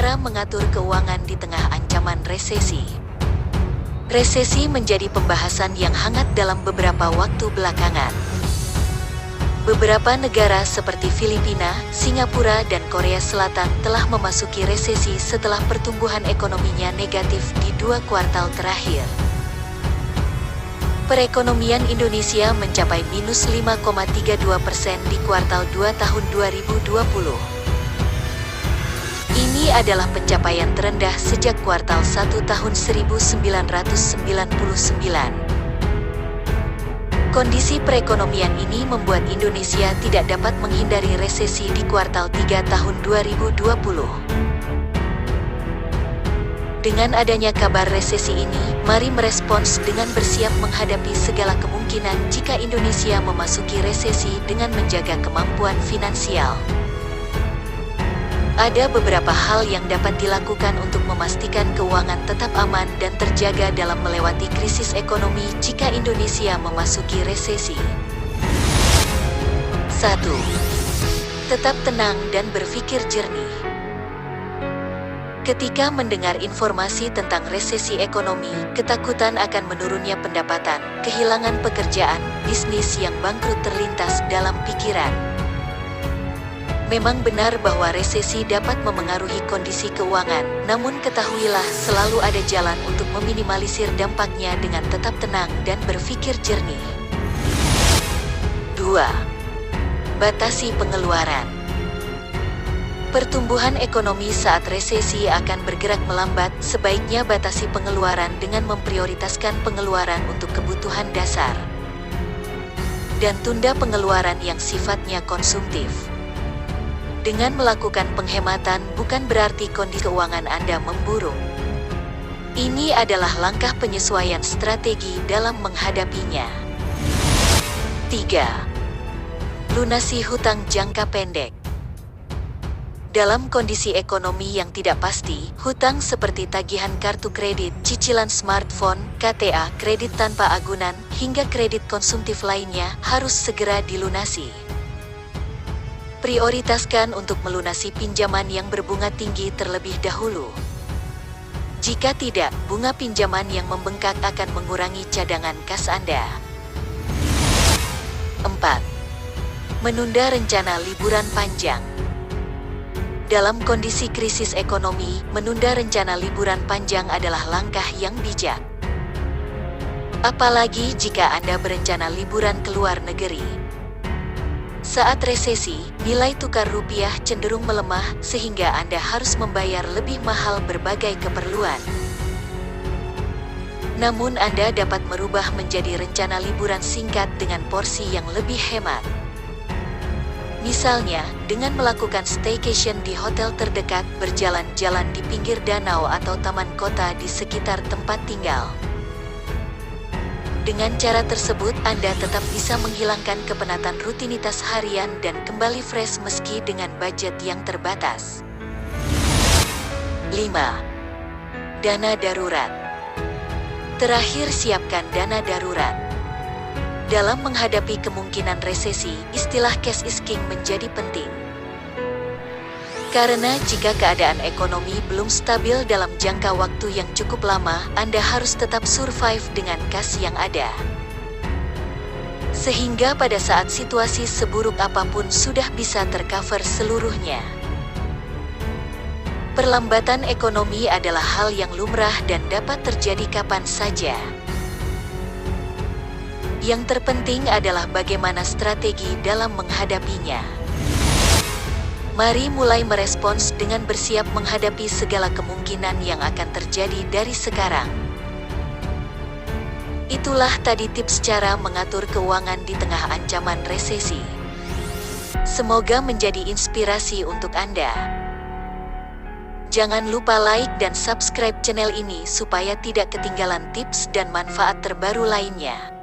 Cara mengatur keuangan di tengah ancaman resesi. Resesi menjadi pembahasan yang hangat dalam beberapa waktu belakangan. Beberapa negara seperti Filipina, Singapura, dan Korea Selatan telah memasuki resesi setelah pertumbuhan ekonominya negatif di 2 kuartal terakhir. Perekonomian Indonesia mencapai minus 5,32% di kuartal 2 tahun 2020. Ini adalah pencapaian terendah sejak kuartal 1 tahun 1999. Kondisi perekonomian ini membuat Indonesia tidak dapat menghindari resesi di kuartal 3 tahun 2020. Dengan adanya kabar resesi ini, mari merespons dengan bersiap menghadapi segala kemungkinan jika Indonesia memasuki resesi dengan menjaga kemampuan finansial. Ada beberapa hal yang dapat dilakukan untuk memastikan keuangan tetap aman dan terjaga dalam melewati krisis ekonomi jika Indonesia memasuki resesi. 1. Tetap tenang dan berpikir jernih. Ketika mendengar informasi tentang resesi ekonomi, ketakutan akan menurunnya pendapatan, kehilangan pekerjaan, bisnis yang bangkrut terlintas dalam pikiran. Memang benar bahwa resesi dapat memengaruhi kondisi keuangan, namun ketahuilah selalu ada jalan untuk meminimalisir dampaknya dengan tetap tenang dan berpikir jernih. 2. Batasi pengeluaran. Pertumbuhan ekonomi saat resesi akan bergerak melambat, sebaiknya batasi pengeluaran dengan memprioritaskan pengeluaran untuk kebutuhan dasar dan tunda pengeluaran yang sifatnya konsumtif. Dengan melakukan penghematan bukan berarti kondisi keuangan Anda memburuk. Ini adalah langkah penyesuaian strategi dalam menghadapinya. 3. Lunasi hutang jangka pendek. Dalam kondisi ekonomi yang tidak pasti, hutang seperti tagihan kartu kredit, cicilan smartphone, KTA, kredit tanpa agunan, hingga kredit konsumtif lainnya harus segera dilunasi. Prioritaskan untuk melunasi pinjaman yang berbunga tinggi terlebih dahulu. Jika tidak, bunga pinjaman yang membengkak akan mengurangi cadangan kas Anda. 4. Menunda rencana liburan panjang. Dalam kondisi krisis ekonomi, menunda rencana liburan panjang adalah langkah yang bijak. Apalagi jika Anda berencana liburan ke luar negeri. Saat resesi, nilai tukar rupiah cenderung melemah sehingga Anda harus membayar lebih mahal berbagai keperluan. Namun Anda dapat merubah menjadi rencana liburan singkat dengan porsi yang lebih hemat. Misalnya, dengan melakukan staycation di hotel terdekat, berjalan-jalan di pinggir danau atau taman kota di sekitar tempat tinggal. Dengan cara tersebut, Anda tetap bisa menghilangkan kepenatan rutinitas harian dan kembali fresh meski dengan budget yang terbatas. 5. Dana darurat. Terakhir, siapkan dana darurat. Dalam menghadapi kemungkinan resesi, istilah cash is king menjadi penting. Karena jika keadaan ekonomi belum stabil dalam jangka waktu yang cukup lama, Anda harus tetap survive dengan kas yang ada. Sehingga pada saat situasi seburuk apapun sudah bisa tercover seluruhnya. Perlambatan ekonomi adalah hal yang lumrah dan dapat terjadi kapan saja. Yang terpenting adalah bagaimana strategi dalam menghadapinya. Mari mulai merespons dengan bersiap menghadapi segala kemungkinan yang akan terjadi dari sekarang. Itulah tadi tips cara mengatur keuangan di tengah ancaman resesi. Semoga menjadi inspirasi untuk Anda. Jangan lupa like dan subscribe channel ini supaya tidak ketinggalan tips dan manfaat terbaru lainnya.